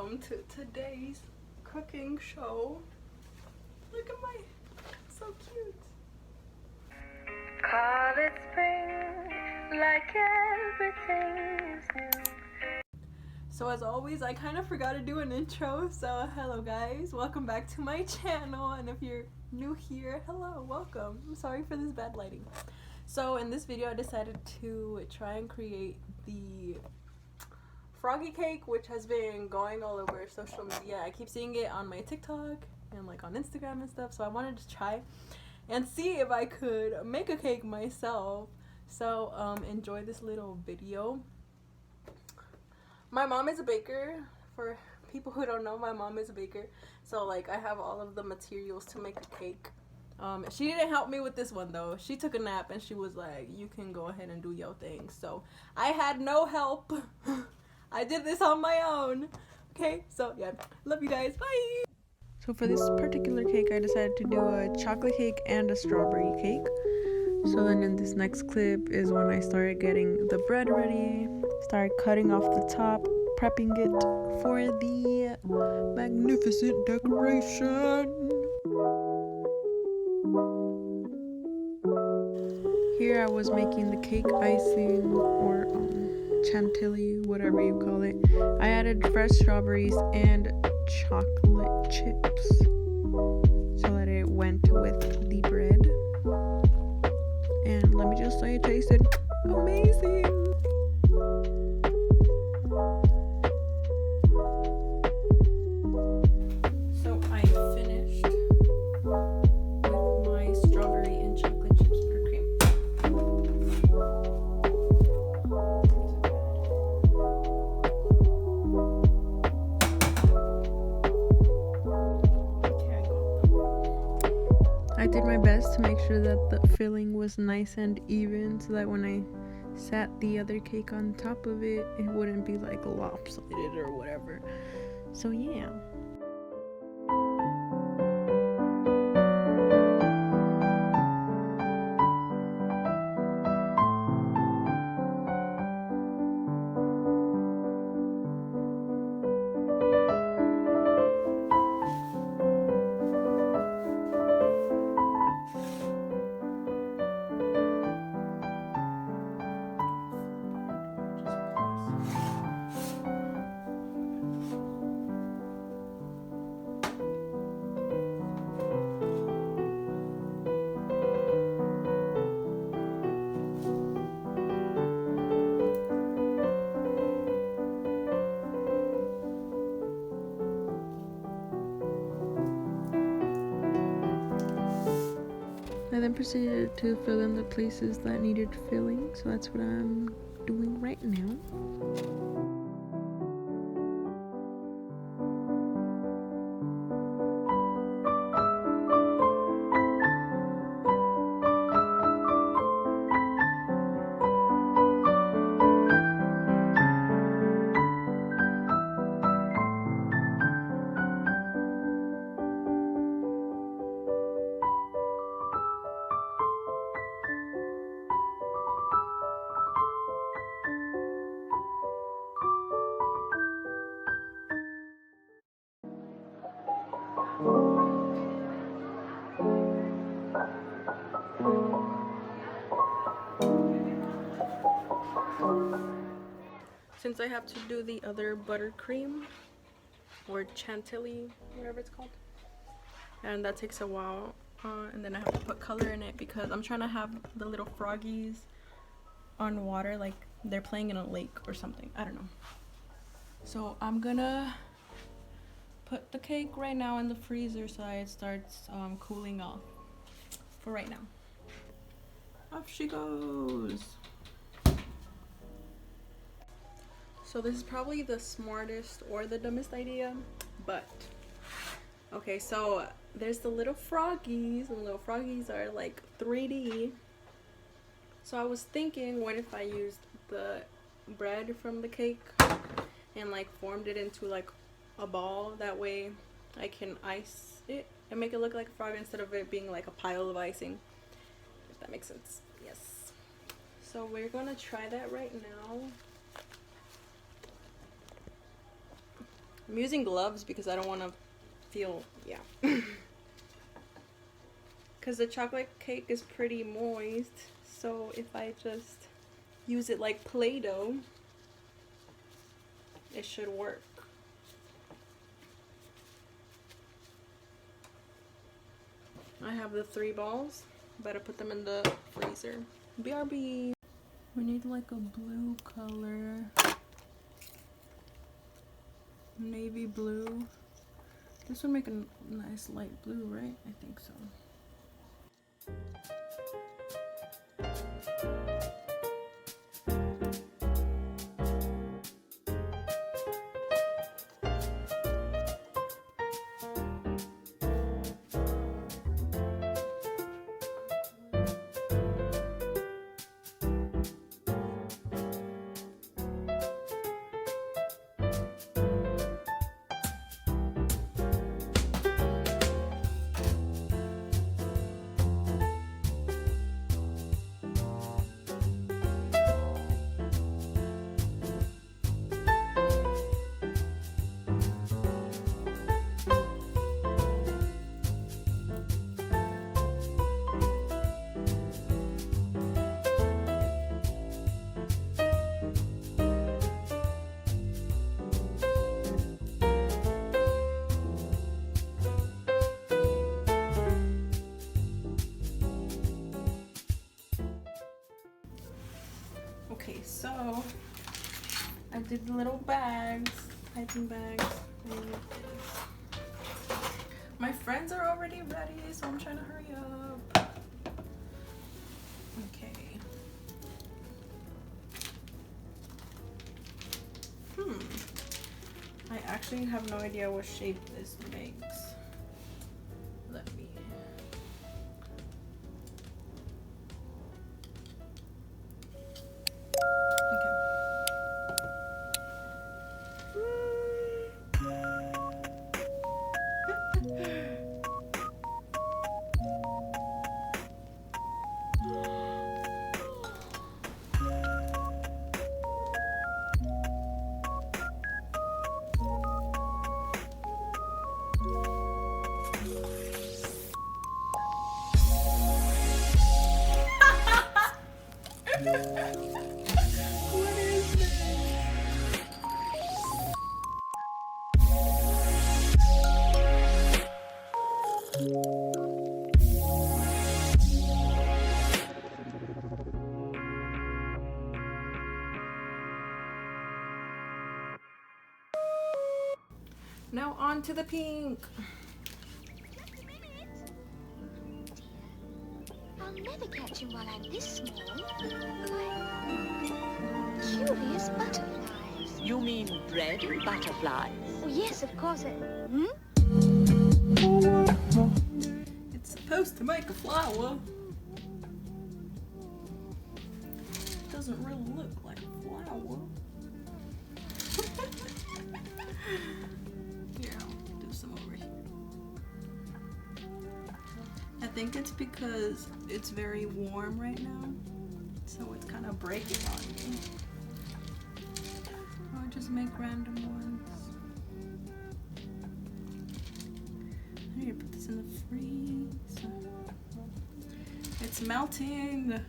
welcome to today's cooking show. Look at my, so cute. Call it spring, like everything is new. So as always, I kind of forgot to do an intro, so hello guys, welcome back to my channel, and if you're new here, hello, welcome. I'm sorry for this bad lighting. So in this video, I decided to try and create the Froggy cake, which has been going all over social media. I keep seeing it on my TikTok and like on Instagram and stuff, so I wanted to try and see if I could make a cake myself. So enjoy this little video. My mom is a baker. For people who don't know, my mom is a baker, so like I have all of the materials to make a cake. She didn't help me with this one though. She took a nap and she was like, you can go ahead and do your thing. So I had no help. I did this on my own. Okay, so yeah, love you guys, bye. So for this particular cake, I decided to do a chocolate cake and a strawberry cake. So then in this next clip is when I started getting the bread ready, started cutting off the top, prepping it for the magnificent decoration. Here I was making the cake icing, or chantilly, whatever you call it. I added fresh strawberries and chocolate chips so that it went with the bread. And let me just say, it tasted amazing. So I finished with my strawberry and chocolate chips buttercream. I did my best to make sure that the filling was nice and even, so that when I sat the other cake on top of it, it wouldn't be like lopsided or whatever. So yeah. I then proceeded to fill in the places that needed filling, so that's what I'm doing right now. Since I have to do the other buttercream or chantilly, whatever it's called, and that takes a while, and then I have to put color in it because I'm trying to have the little froggies on water like they're playing in a lake or something. I don't know. So I'm gonna put the cake right now in the freezer so it starts cooling off for right now. Off she goes. So this is probably the smartest or the dumbest idea, but okay, so there's the little froggies, and the little froggies are like 3D. So I was thinking, what if I used the bread from the cake and like formed it into like a ball? That way I can ice it and make it look like a frog instead of it being like a pile of icing, if that makes sense. Yes. So we're gonna try that right now. I'm using gloves because I don't want to feel, yeah. Because the chocolate cake is pretty moist, so if I just use it like Play-Doh, it should work. I have the 3 balls. Better put them in the freezer. BRB. We need like a blue color. Navy blue. This would make a nice light blue, right? I think so. Okay, so I did the little bags, piping bags. My friends are already ready, so I'm trying to hurry up. Okay. I actually have no idea what shape this makes. Let me. What is this? Now on to the pink. I'll never catch him while I'm this small. Curious butterflies. You mean bread butterflies? Oh, yes, of course. It's supposed to make a flower. It doesn't really look like a flower. Here, I'll do some over here. I think it's because it's very warm right now, so it's kind of breaking on me. Or just make random ones. I need to put this in the freezer. It's melting.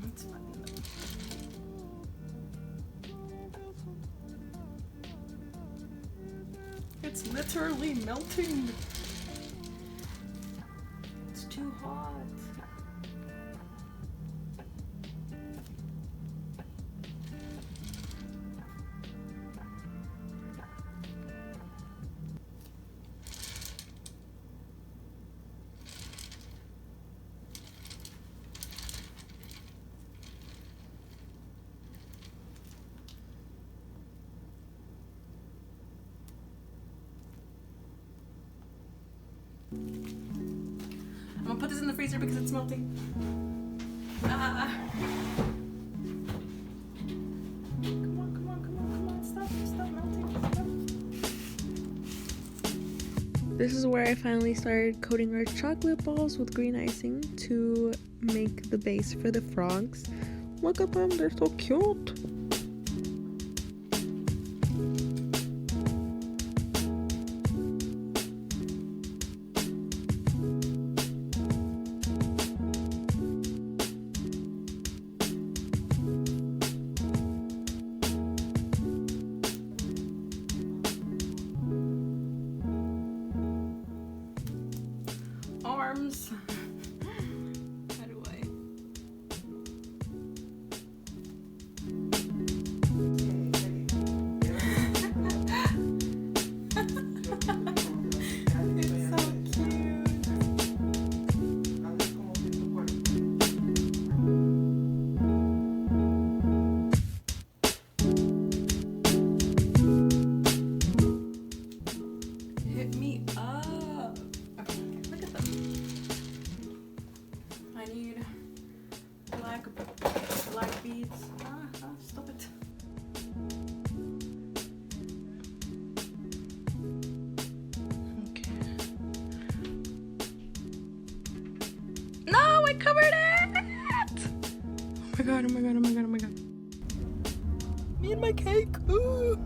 That's fine. It's literally melting. It's too hot. I'm gonna put this in the freezer because it's melting. Come on. Stop melting. Stop. This is where I finally started coating our chocolate balls with green icing to make the base for the frogs. Look at them, they're so cute. arms. How do I? It's so cute. Hit me up. Okay, look at them. I need black beads. Stop it. Okay. No, I covered it! Oh my god, oh my god, oh my god, oh my god. Me and my cake. Ooh.